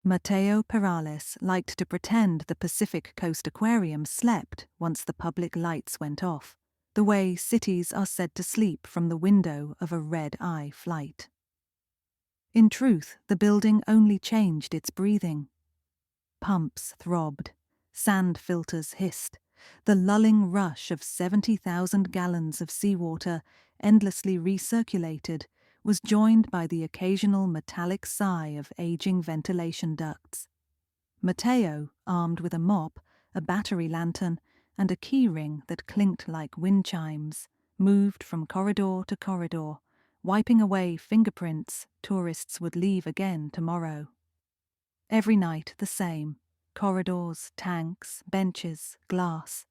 Mateo Perales liked to pretend the Pacific Coast Aquarium slept once the public lights went off, the way cities are said to sleep from the window of a red-eye flight. In truth, the building only changed its breathing. Pumps throbbed, sand filters hissed, the lulling rush of 70,000 gallons of seawater endlessly recirculated was joined by the occasional metallic sigh of aging ventilation ducts. Mateo, armed with a mop, a battery lantern, and a key ring that clinked like wind chimes, moved from corridor to corridor, wiping away fingerprints tourists would leave again tomorrow. Every night the same: corridors, tanks, benches, glass.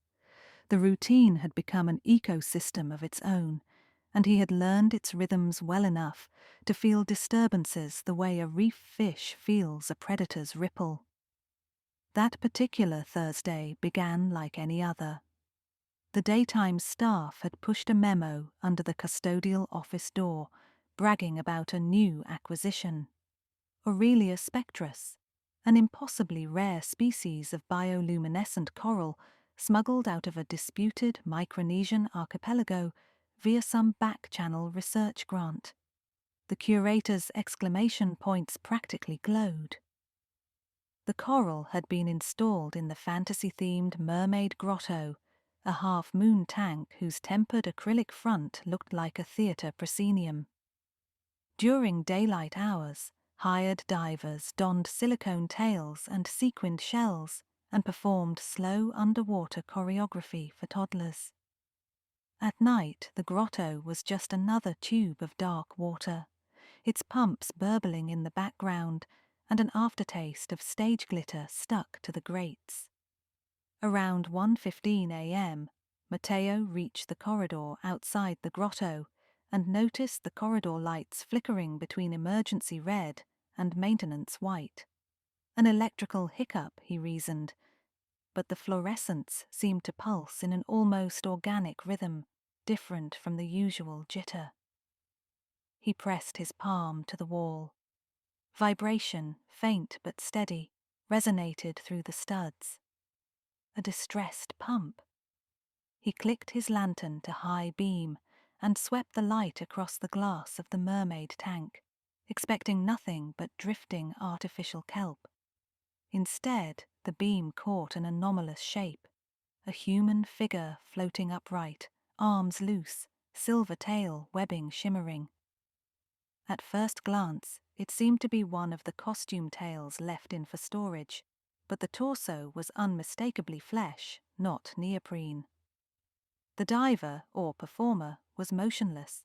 The routine had become an ecosystem of its own, and he had learned its rhythms well enough to feel disturbances the way a reef fish feels a predator's ripple. That particular Thursday began like any other. The daytime staff had pushed a memo under the custodial office door, bragging about a new acquisition: Aurelia spectris, an impossibly rare species of bioluminescent coral smuggled out of a disputed Micronesian archipelago via some back-channel research grant. The curator's exclamation points practically glowed. The coral had been installed in the fantasy-themed Mermaid Grotto, a half-moon tank whose tempered acrylic front looked like a theatre proscenium. During daylight hours, hired divers donned silicone tails and sequined shells and performed slow underwater choreography for toddlers. At night, the grotto was just another tube of dark water, its pumps burbling in the background and an aftertaste of stage glitter stuck to the grates. Around 1:15 a.m., Mateo reached the corridor outside the grotto and noticed the corridor lights flickering between emergency red and maintenance white. An electrical hiccup, he reasoned, but the fluorescents seemed to pulse in an almost organic rhythm, different from the usual jitter. He pressed his palm to the wall. Vibration, faint but steady, resonated through the studs. A distressed pump. He clicked his lantern to high beam and swept the light across the glass of the mermaid tank, expecting nothing but drifting artificial kelp. Instead, the beam caught an anomalous shape: a human figure floating upright, arms loose, silver tail webbing shimmering. At first glance, it seemed to be one of the costume tails left in for storage, but the torso was unmistakably flesh, not neoprene. The diver, or performer, was motionless.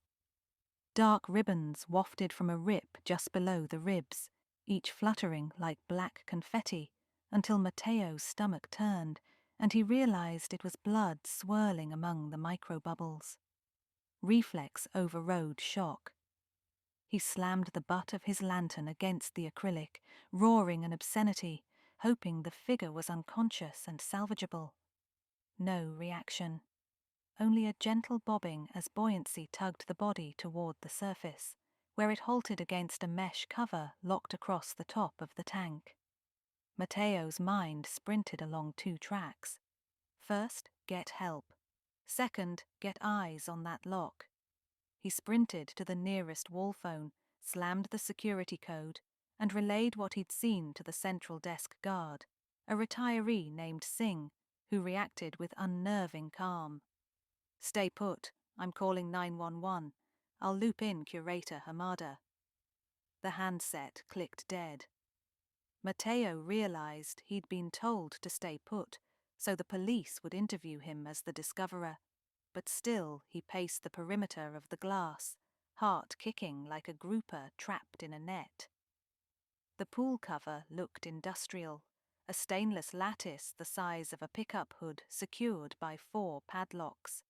Dark ribbons wafted from a rip just below the ribs, each fluttering like black confetti, until Mateo's stomach turned, and he realized it was blood swirling among the microbubbles. Reflex overrode shock. He slammed the butt of his lantern against the acrylic, roaring an obscenity, hoping the figure was unconscious and salvageable. No reaction. Only a gentle bobbing as buoyancy tugged the body toward the surface, where it halted against a mesh cover locked across the top of the tank. Mateo's mind sprinted along two tracks. First, get help. Second, get eyes on that lock. He sprinted to the nearest wall phone, slammed the security code, and relayed what he'd seen to the central desk guard, a retiree named Singh, who reacted with unnerving calm. "Stay put. I'm calling 911. I'll loop in Curator Hamada." The handset clicked dead. Mateo realized he'd been told to stay put, so the police would interview him as the discoverer, but still he paced the perimeter of the glass, heart kicking like a grouper trapped in a net. The pool cover looked industrial, a stainless lattice the size of a pickup hood secured by 4 padlocks.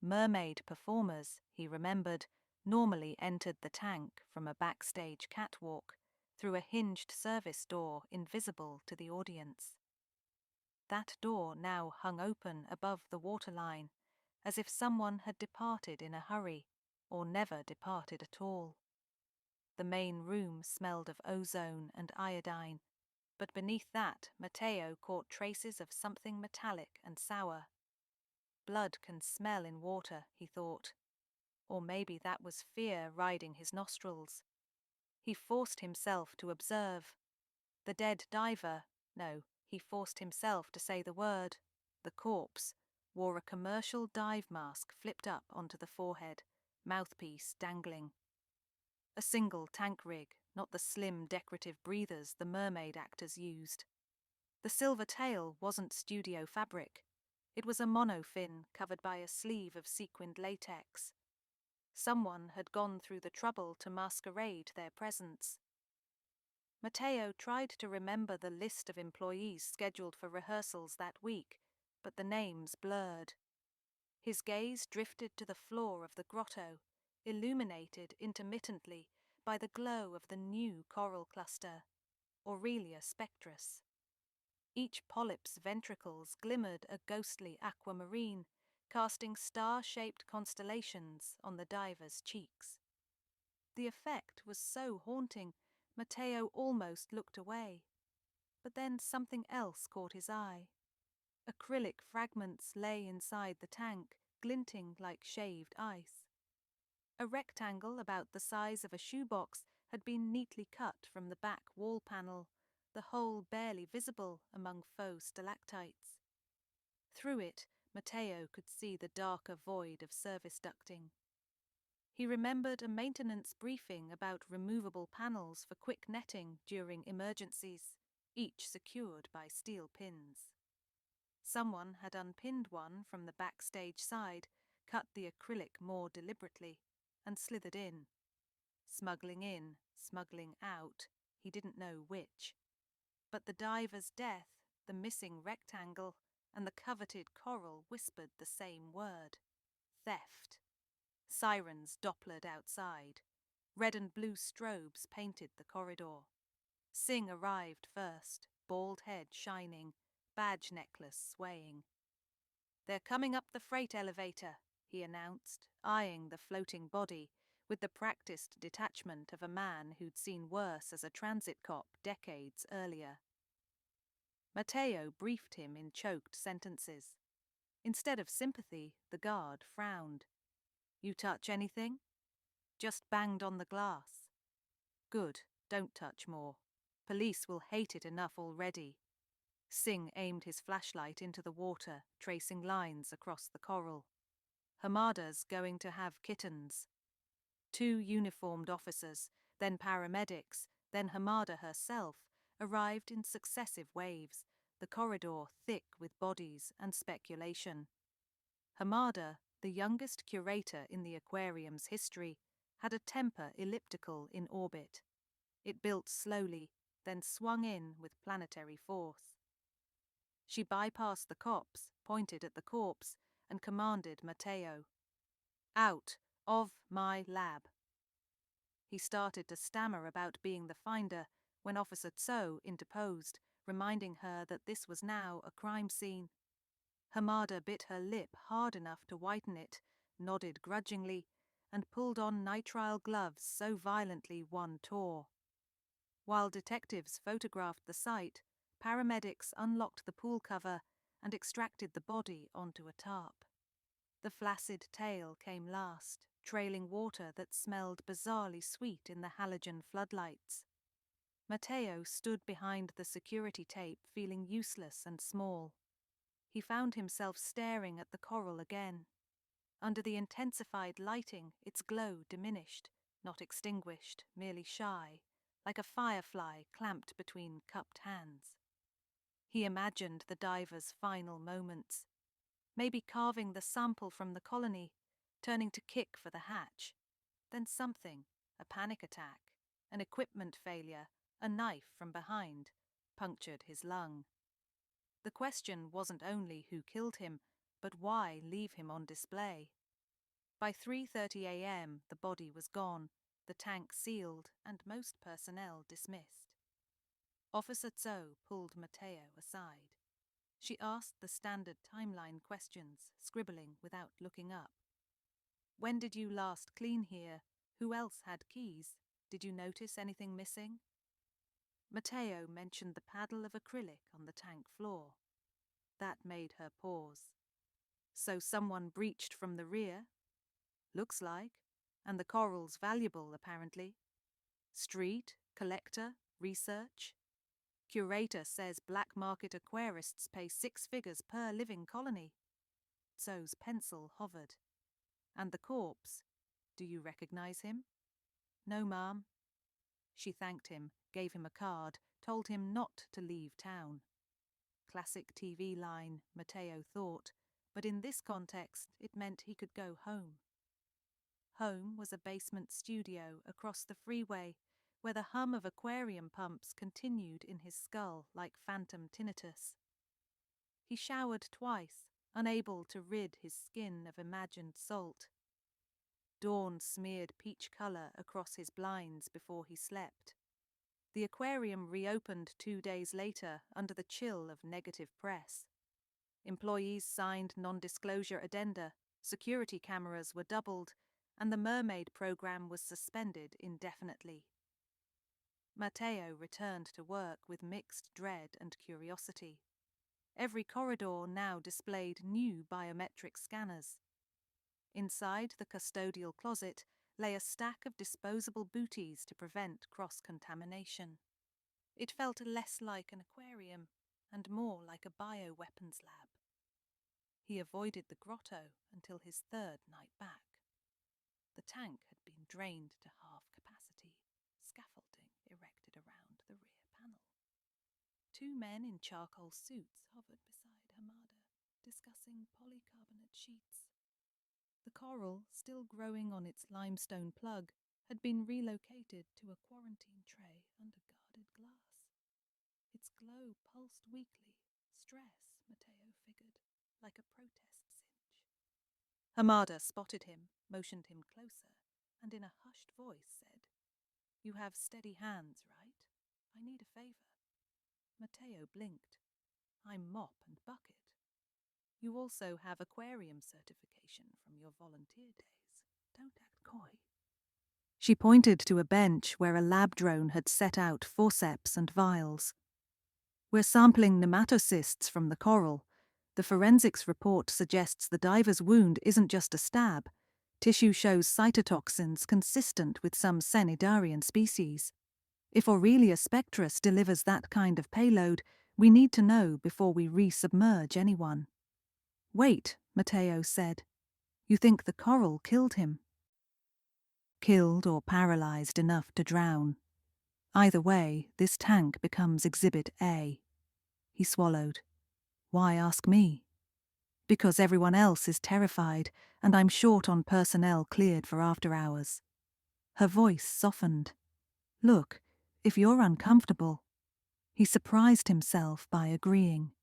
Mermaid performers, he remembered, normally entered the tank from a backstage catwalk, through a hinged service door invisible to the audience. That door now hung open above the waterline, as if someone had departed in a hurry, or never departed at all. The main room smelled of ozone and iodine, But beneath that, Matteo caught traces of something metallic and sour. Blood can smell in water, he thought. Or maybe that was fear riding his nostrils. He forced himself to observe. The dead diver, no, he forced himself to say the word. The corpse wore a commercial dive mask flipped up onto the forehead, mouthpiece dangling. A single tank rig, not the slim decorative breathers the mermaid actors used. The silver tail wasn't studio fabric. It was a monofin covered by a sleeve of sequined latex. Someone had gone through the trouble to masquerade their presence. Matteo tried to remember the list of employees scheduled for rehearsals that week, but the names blurred. His gaze drifted to the floor of the grotto, illuminated intermittently by the glow of the new coral cluster, Aurelia spectrus. Each polyp's ventricles glimmered a ghostly aquamarine, casting star-shaped constellations on the diver's cheeks. The effect was so haunting, Matteo almost looked away. But then something else caught his eye. Acrylic fragments lay inside the tank, glinting like shaved ice. A rectangle about the size of a shoebox had been neatly cut from the back wall panel, the hole barely visible among faux stalactites. Through it, Matteo could see the darker void of service ducting. He remembered a maintenance briefing about removable panels for quick netting during emergencies, each secured by steel pins. Someone had unpinned one from the backstage side, cut the acrylic more deliberately, and slithered in. Smuggling in, smuggling out, he didn't know which. But the diver's death, the missing rectangle, and the coveted coral whispered the same word: theft. Sirens dopplered outside. Red and blue strobes painted the corridor. Singh arrived first, bald head shining, badge necklace swaying. "They're coming up the freight elevator," he announced, eyeing the floating body with the practiced detachment of a man who'd seen worse as a transit cop decades earlier. Matteo briefed him in choked sentences. Instead of sympathy, the guard frowned. "You touch anything?" "Just banged on the glass." "Good, don't touch more. Police will hate it enough already." Singh aimed his flashlight into the water, tracing lines across the coral. "Hamada's going to have kittens." 2 uniformed officers, then paramedics, then Hamada herself, arrived in successive waves, the corridor thick with bodies and speculation. Hamada, the youngest curator in the aquarium's history, had a temper elliptical in orbit. It built slowly, then swung in with planetary force. She bypassed the cops, pointed at the corpse, and commanded Matteo, "Out of my lab." He started to stammer about being the finder when Officer Tso interposed, reminding her that this was now a crime scene. Hamada bit her lip hard enough to whiten it, nodded grudgingly, and pulled on nitrile gloves so violently one tore. While detectives photographed the site, paramedics unlocked the pool cover and extracted the body onto a tarp. The flaccid tail came last, trailing water that smelled bizarrely sweet in the halogen floodlights. Matteo stood behind the security tape, feeling useless and small. He found himself staring at the coral again. Under the intensified lighting, its glow diminished, not extinguished, merely shy, like a firefly clamped between cupped hands. He imagined the diver's final moments, maybe carving the sample from the colony, turning to kick for the hatch. Then something, a panic attack, an equipment failure, a knife from behind, punctured his lung. The question wasn't only who killed him, but why leave him on display. By 3:30 a.m. the body was gone, the tank sealed, and most personnel dismissed. Officer Tso pulled Matteo aside. She asked the standard timeline questions, scribbling without looking up. "When did you last clean here? Who else had keys? Did you notice anything missing?" Matteo mentioned the paddle of acrylic on the tank floor. That made her pause. So someone breached from the rear? Looks like. And the coral's valuable, apparently. Street, collector, research. Curator says black market aquarists pay 6 figures per living colony. Zo's pencil hovered. And the corpse? Do you recognize him? No, ma'am. She thanked him, gave him a card, told him not to leave town. Classic TV line, Matteo thought, but in this context it meant he could go home. Home was a basement studio across the freeway, where the hum of aquarium pumps continued in his skull like phantom tinnitus. He showered twice, unable to rid his skin of imagined salt. Dawn smeared peach colour across his blinds before he slept. The aquarium reopened 2 days later under the chill of negative press. Employees signed non-disclosure addenda, security cameras were doubled, and the mermaid program was suspended indefinitely. Matteo returned to work with mixed dread and curiosity. Every corridor now displayed new biometric scanners. Inside the custodial closet lay a stack of disposable booties to prevent cross-contamination. It felt less like an aquarium and more like a bioweapons lab. He avoided the grotto until his 3rd night back. The tank had been drained to half capacity, scaffolding erected around the rear panel. 2 men in charcoal suits hovered beside Hamada, discussing polycarbonate sheets. The coral, still growing on its limestone plug, had been relocated to a quarantine tray under guarded glass. Its glow pulsed weakly, stress, Matteo figured, like a protest cinch. Hamada spotted him, motioned him closer, and in a hushed voice said, "You have steady hands, right? I need a favor." Matteo blinked. "I'm mop and bucket." "You also have aquarium certification from your volunteer days. Don't act coy." She pointed to a bench where a lab drone had set out forceps and vials. "We're sampling nematocysts from the coral. The forensics report suggests the diver's wound isn't just a stab. Tissue shows cytotoxins consistent with some cnidarian species. If Aurelia spectris delivers that kind of payload, we need to know before we resubmerge anyone." "Wait," Matteo said. "You think the coral killed him?" "Killed or paralyzed enough to drown. Either way, this tank becomes Exhibit A." He swallowed. "Why ask me?" "Because everyone else is terrified, and I'm short on personnel cleared for after hours." Her voice softened. "Look, if you're uncomfortable..." He surprised himself by agreeing.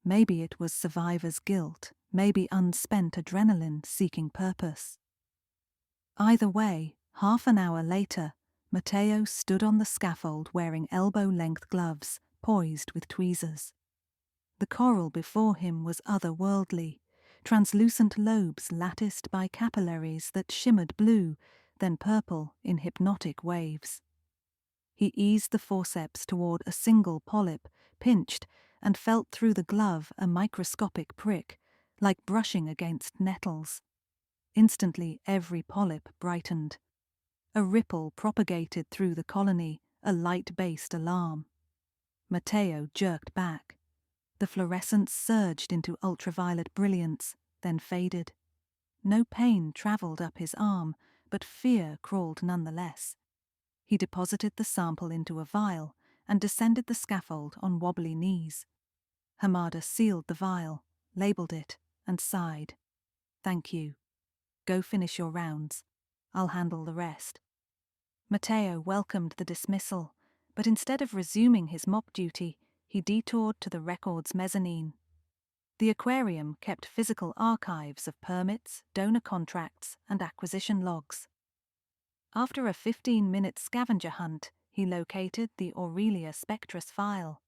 Maybe it was survivor's guilt, maybe unspent adrenaline seeking purpose. Either way, half an hour later, Matteo stood on the scaffold wearing elbow-length gloves, poised with tweezers. The coral before him was otherworldly, translucent lobes latticed by capillaries that shimmered blue, then purple in hypnotic waves. He eased the forceps toward a single polyp, pinched, and felt through the glove a microscopic prick, like brushing against nettles. Instantly every polyp brightened. A ripple propagated through the colony, a light-based alarm. Matteo jerked back. The fluorescence surged into ultraviolet brilliance, then faded. No pain travelled up his arm, but fear crawled nonetheless. He deposited the sample into a vial and descended the scaffold on wobbly knees. Hamada sealed the vial, labelled it, and sighed. "Thank you. Go finish your rounds. I'll handle the rest." Matteo welcomed the dismissal, but instead of resuming his mop duty, he detoured to the records mezzanine. The aquarium kept physical archives of permits, donor contracts, and acquisition logs. After a 15-minute scavenger hunt, he located the Aurelia spectris file.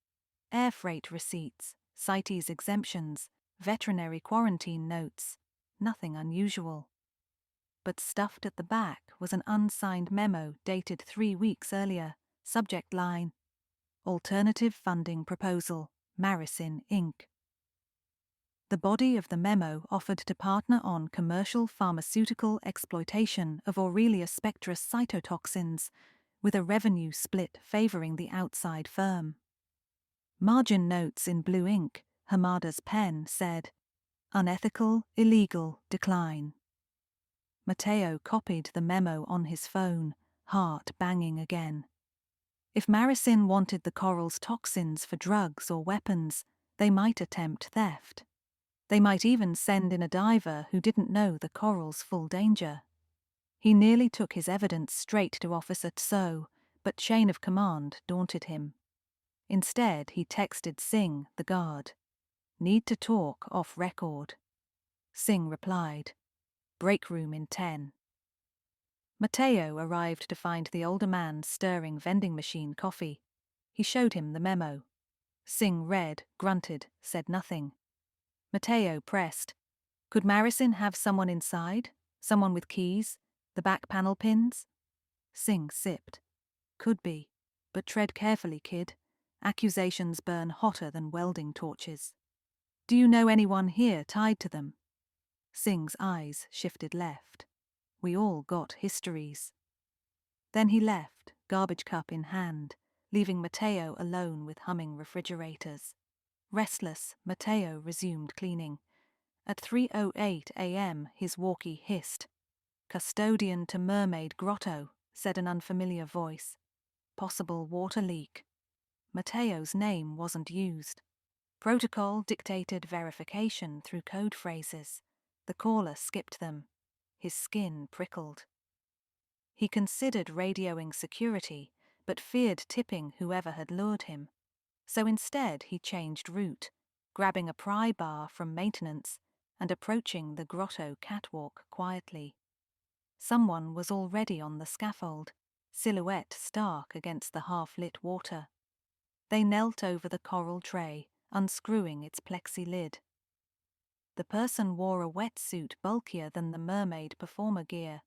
Air freight receipts, CITES exemptions, veterinary quarantine notes. Nothing unusual. But stuffed at the back was an unsigned memo dated 3 weeks earlier. Subject line: Alternative Funding Proposal, Marisin Inc. The body of the memo offered to partner on commercial pharmaceutical exploitation of Aurelia spectris cytotoxins, with a revenue split favouring the outside firm. Margin notes in blue ink, Hamada's pen, said, "Unethical, illegal, decline." Matteo copied the memo on his phone, heart banging again. If Marisin wanted the coral's toxins for drugs or weapons, they might attempt theft. They might even send in a diver who didn't know the coral's full danger. He nearly took his evidence straight to Officer Tso, but chain of command daunted him. Instead, he texted Singh, the guard. "Need to talk off record." Singh replied, "Break room in 10. Matteo arrived to find the older man stirring vending machine coffee. He showed him the memo. Singh read, grunted, said nothing. Matteo pressed, "Could Marisin have someone inside? Someone with keys? The back panel pins?" Singh sipped. "Could be. But tread carefully, kid. Accusations burn hotter than welding torches. Do you know anyone here tied to them?" Singh's eyes shifted left. "We all got histories." Then he left, garbage cup in hand, leaving Matteo alone with humming refrigerators. Restless, Matteo resumed cleaning. At 3:08 a.m. his walkie hissed. "Custodian to Mermaid Grotto," said an unfamiliar voice. "Possible water leak." Matteo's name wasn't used. Protocol dictated verification through code phrases. The caller skipped them. His skin prickled. He considered radioing security, but feared tipping whoever had lured him. So instead he changed route, grabbing a pry bar from maintenance and approaching the grotto catwalk quietly. Someone was already on the scaffold, silhouette stark against the half-lit water. They knelt over the coral tray, unscrewing its plexi lid. The person wore a wetsuit bulkier than the mermaid performer gear,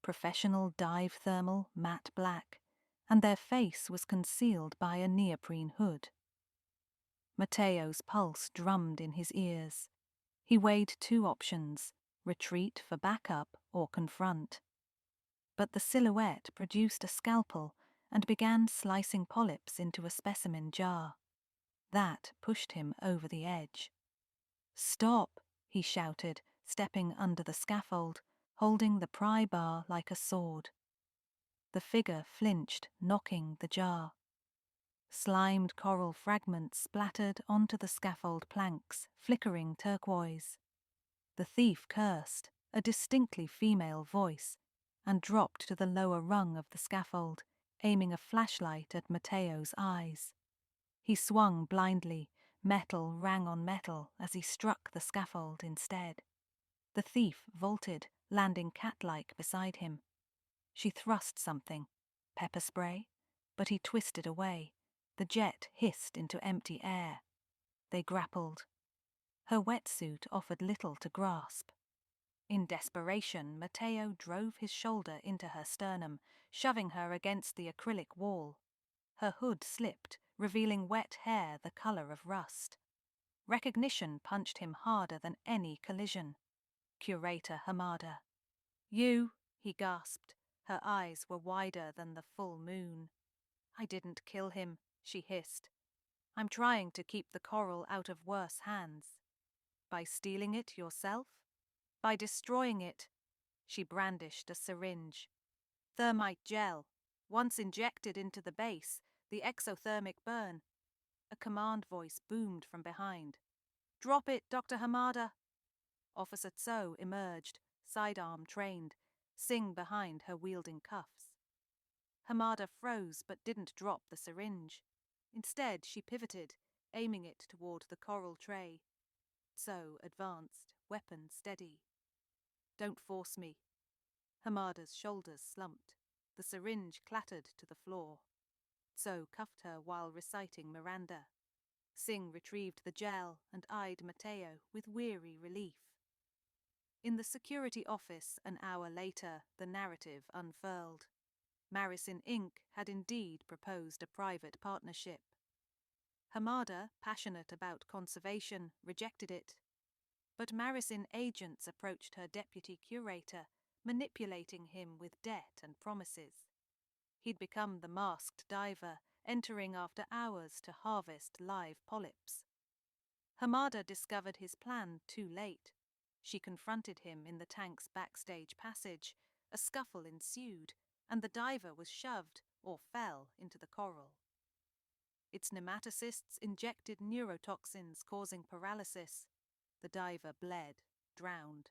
professional dive thermal matte black, and their face was concealed by a neoprene hood. Matteo's pulse drummed in his ears. He weighed two options, retreat for backup or confront. But the silhouette produced a scalpel and began slicing polyps into a specimen jar. That pushed him over the edge. "Stop!" he shouted, stepping under the scaffold, holding the pry bar like a sword. The figure flinched, knocking the jar. Slimed coral fragments splattered onto the scaffold planks, flickering turquoise. The thief cursed, a distinctly female voice, and dropped to the lower rung of the scaffold, aiming a flashlight at Matteo's eyes. He swung blindly, metal rang on metal as he struck the scaffold instead. The thief vaulted, landing cat-like beside him. She thrust something, pepper spray, but he twisted away. The jet hissed into empty air. They grappled. Her wetsuit offered little to grasp. In desperation, Matteo drove his shoulder into her sternum, shoving her against the acrylic wall. Her hood slipped, revealing wet hair the color of rust. Recognition punched him harder than any collision. Curator Hamada. "You," he gasped. Her eyes were wider than the full moon. "I didn't kill him," she hissed. "I'm trying to keep the coral out of worse hands." "By stealing it yourself?" "By destroying it." She brandished a syringe. "Thermite gel. Once injected into the base, the exothermic burn." A command voice boomed from behind. "Drop it, Dr. Hamada." Officer Tso emerged, sidearm trained, Singh behind her wielding cuffs. Hamada froze but didn't drop the syringe. Instead, she pivoted, aiming it toward the coral tray. Tso advanced, weapon steady. "Don't force me." Hamada's shoulders slumped. The syringe clattered to the floor. Tso cuffed her while reciting Miranda. Singh retrieved the gel and eyed Matteo with weary relief. In the security office an hour later, the narrative unfurled. Marisin Inc. had indeed proposed a private partnership. Hamada, passionate about conservation, rejected it. But Marisin agents approached her deputy curator, manipulating him with debt and promises. He'd become the masked diver, entering after hours to harvest live polyps. Hamada discovered his plan too late. She confronted him in the tank's backstage passage. A scuffle ensued, and the diver was shoved or fell into the coral. Its nematocysts injected neurotoxins, causing paralysis. The diver bled, drowned.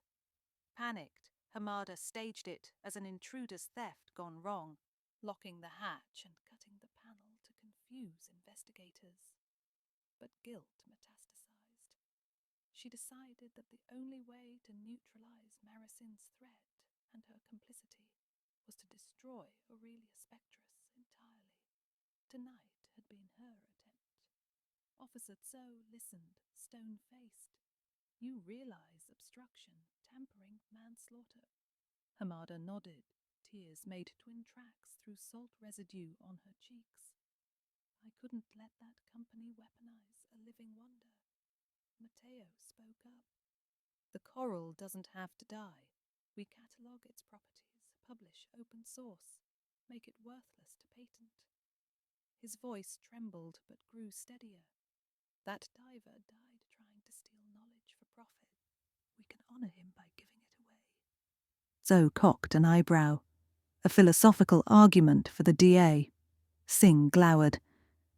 Panicked, Hamada staged it as an intruder's theft gone wrong, locking the hatch and cutting the panel to confuse investigators. But guilt metastasized. She decided that the only way to neutralize Marisin's threat and her complicity was to destroy Aurelia Spectrus entirely. Tonight had been her attempt. Officer Tso listened, stone-faced. You realize obstruction, tampering, manslaughter. Hamada nodded. Tears made twin tracks through salt residue on her cheeks. I couldn't let that company weaponize a living wonder. Matteo spoke up. The coral doesn't have to die. We catalogue its properties, publish open source, make it worthless to patent. His voice trembled but grew steadier. That diver died trying to steal knowledge for profit. We can honor him by giving it away. Zoe cocked an eyebrow. A philosophical argument for the DA. Singh glowered.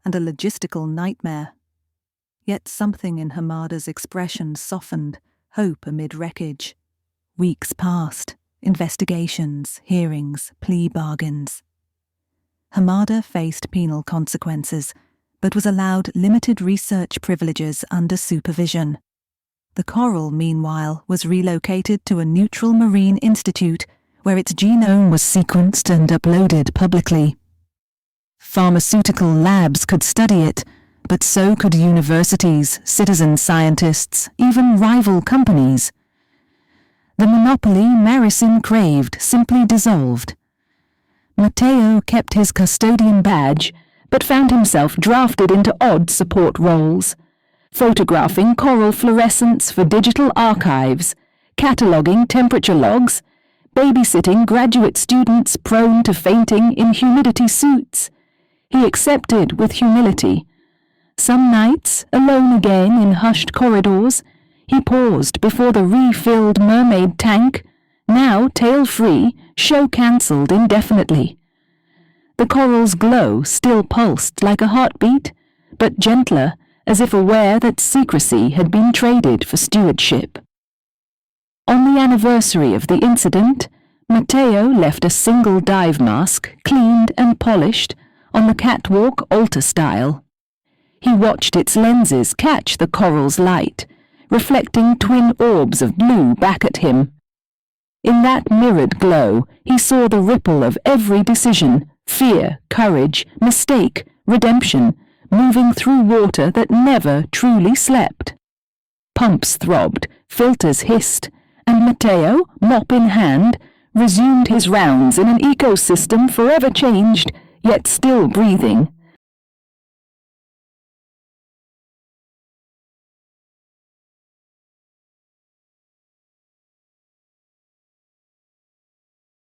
And a logistical nightmare. Yet something in Hamada's expression softened, hope amid wreckage. Weeks passed. Investigations, hearings, plea bargains. Hamada faced penal consequences, but was allowed limited research privileges under supervision. The coral, meanwhile, was relocated to a neutral marine institute where its genome was sequenced and uploaded publicly. Pharmaceutical labs could study it, but so could universities, citizen scientists, even rival companies. The monopoly Marisin craved simply dissolved. Matteo kept his custodian badge, but found himself drafted into odd support roles, photographing coral fluorescence for digital archives, cataloguing temperature logs, babysitting graduate students prone to fainting in humidity suits. He accepted with humility. Some nights, alone again in hushed corridors, he paused before the refilled mermaid tank, now tail-free, show cancelled indefinitely. The coral's glow still pulsed like a heartbeat, but gentler, as if aware that secrecy had been traded for stewardship. On the anniversary of the incident, Matteo left a single dive mask, cleaned and polished, on the catwalk altar style. He watched its lenses catch the coral's light, reflecting twin orbs of blue back at him. In that mirrored glow, he saw the ripple of every decision, fear, courage, mistake, redemption, moving through water that never truly slept. Pumps throbbed, filters hissed, and Matteo, mop in hand, resumed his rounds in an ecosystem forever changed, yet still breathing.